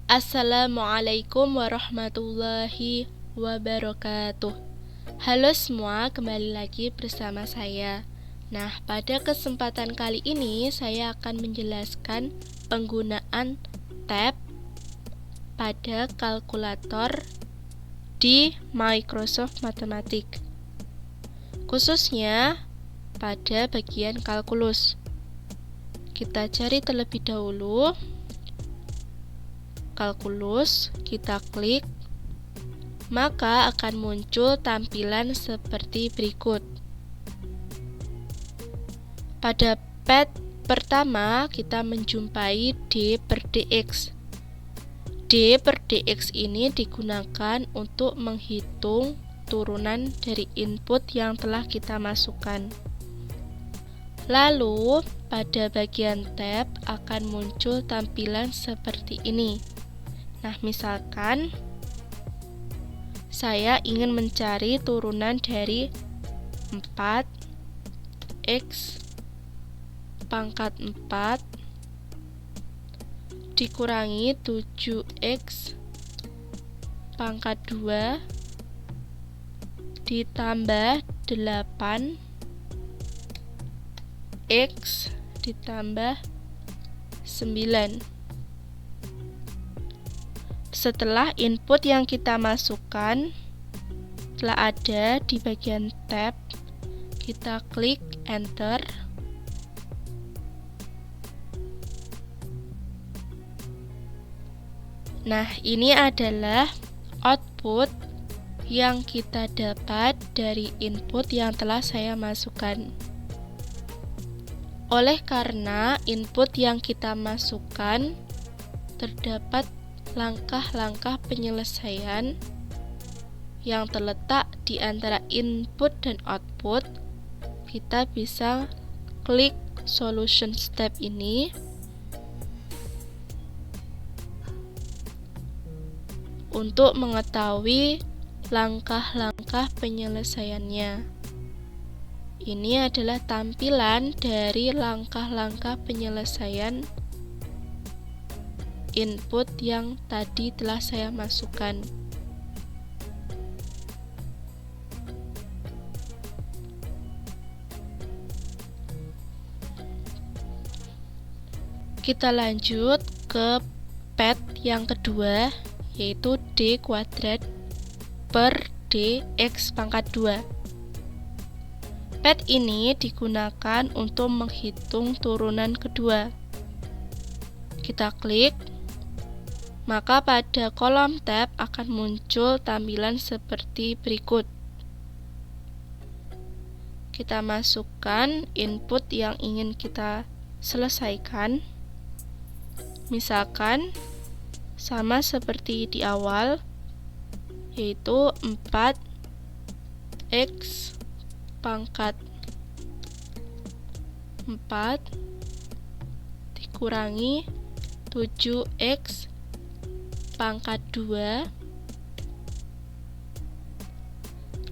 Assalamualaikum warahmatullahi wabarakatuh. Halo semua, kembali lagi bersama saya. Nah, pada kesempatan kali ini saya akan menjelaskan penggunaan tab pada kalkulator di Microsoft Mathematic, khususnya pada bagian kalkulus. Kita cari terlebih dahulu kalkulus, kita klik, maka akan muncul tampilan seperti berikut. Pada pad pertama kita menjumpai D per dx. D per dx ini digunakan untuk menghitung turunan dari input yang telah kita masukkan. Lalu pada bagian tab akan muncul tampilan seperti ini. Nah, misalkan saya ingin mencari turunan dari 4x pangkat 4 dikurangi 7x pangkat 2 ditambah 8x ditambah 9. Setelah input yang kita masukkan telah ada di bagian tab, kita klik enter. Nah, ini adalah output yang kita dapat dari input yang telah saya masukkan. Oleh karena input yang kita masukkan terdapat langkah-langkah penyelesaian yang terletak di antara input dan output, kita bisa klik solution step ini untuk mengetahui langkah-langkah penyelesaiannya. Ini adalah tampilan dari langkah-langkah penyelesaian input yang tadi telah saya masukkan. Kita lanjut ke pad yang kedua, yaitu D kuadrat per dx pangkat 2. Pad ini digunakan untuk menghitung turunan kedua. Kita klik, maka pada kolom tab akan muncul tampilan seperti berikut. Kita masukkan input yang ingin kita selesaikan. Misalkan sama seperti di awal, yaitu 4x pangkat 4 dikurangi 7x pangkat 2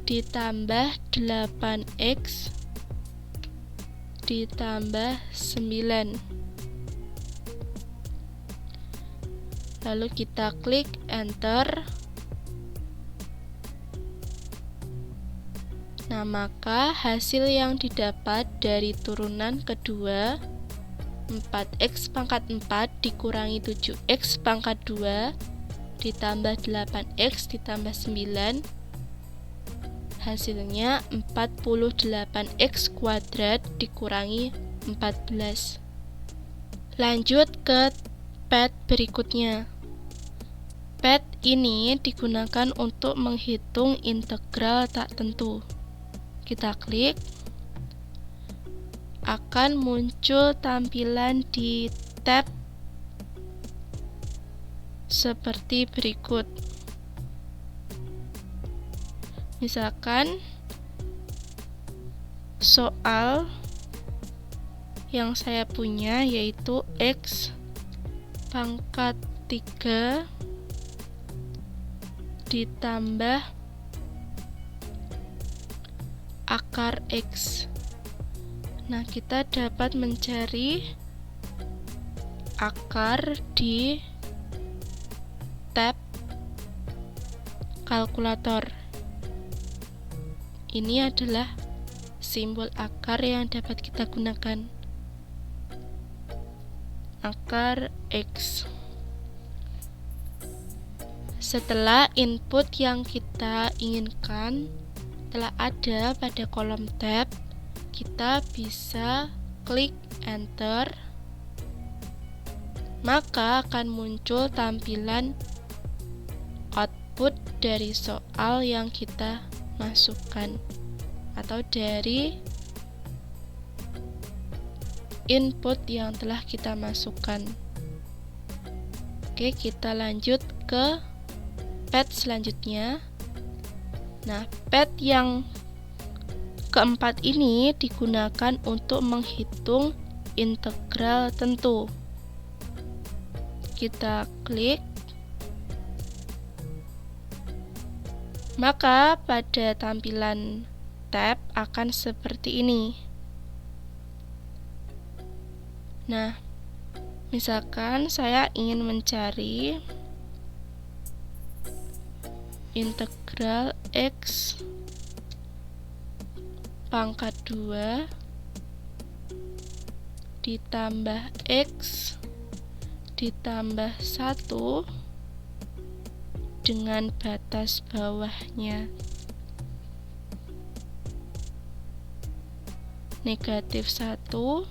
ditambah 8x ditambah 9. Lalu kita klik enter. Nah, maka hasil yang didapat dari turunan kedua 4x pangkat 4 dikurangi 7x pangkat 2 ditambah 8x ditambah 9, hasilnya 48x kuadrat dikurangi 14. Lanjut ke pad berikutnya. Pad ini digunakan untuk menghitung integral tak tentu. Kita klik, akan muncul tampilan di tab seperti berikut. Misalkan soal yang saya punya yaitu x pangkat 3 ditambah akar x. Nah, kita dapat mencari akar di kalkulator. Ini adalah simbol akar yang dapat kita gunakan. Akar X. Setelah input yang kita inginkan telah ada pada kolom tab, kita bisa klik enter, maka akan muncul tampilan output dari soal yang kita masukkan atau dari input yang telah kita masukkan. Oke, kita lanjut ke pad selanjutnya. Nah, pad yang keempat ini digunakan untuk menghitung integral tentu. Kita klik, maka pada tampilan tab akan seperti ini. Nah, misalkan saya ingin mencari integral X pangkat 2 ditambah X ditambah 1 dengan batas bawahnya negatif 1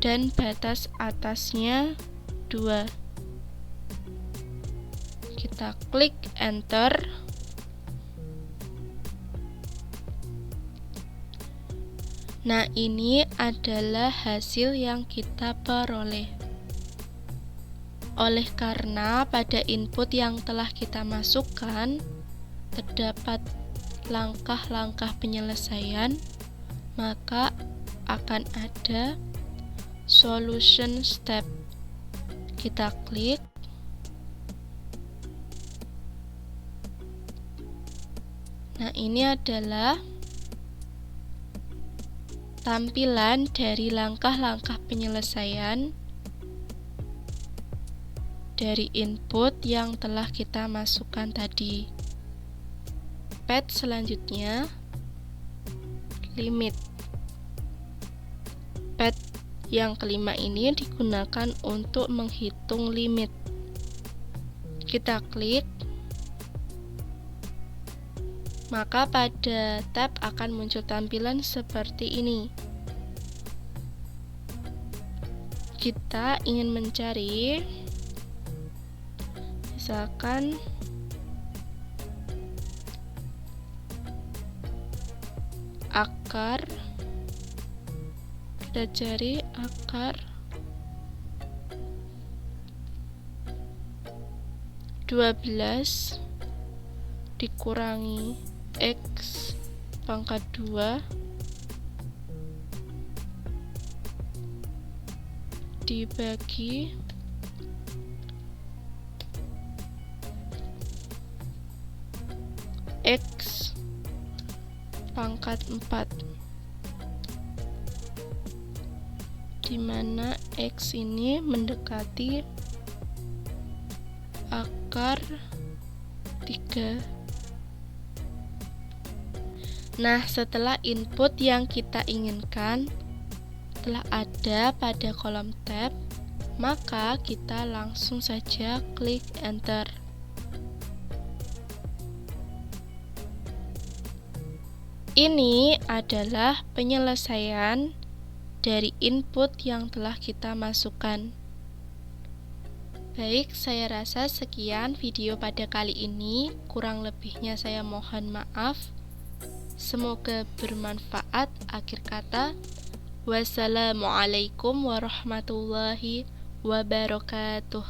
dan batas atasnya 2. Kita klik enter. Nah, ini adalah hasil yang kita peroleh. Oleh karena pada input yang telah kita masukkan terdapat langkah-langkah penyelesaian, maka akan ada solution step. Kita klik. Nah, ini adalah tampilan dari langkah-langkah penyelesaian dari input yang telah kita masukkan tadi. Pad selanjutnya, limit. Pad yang kelima ini digunakan untuk menghitung limit. Kita klik, maka pada tab akan muncul tampilan seperti ini. Kita ingin mencari, misalkan akar, kita cari akar 12 dikurangi X pangkat 2 dibagi X pangkat 4, di mana X ini mendekati akar 3. Nah, setelah input yang kita inginkan telah ada pada kolom tab, maka kita langsung saja klik enter. Ini adalah penyelesaian dari input yang telah kita masukkan. Baik, saya rasa sekian video pada kali ini. Kurang lebihnya saya mohon maaf. Semoga bermanfaat. Akhir kata, wassalamualaikum warahmatullahi wabarakatuh.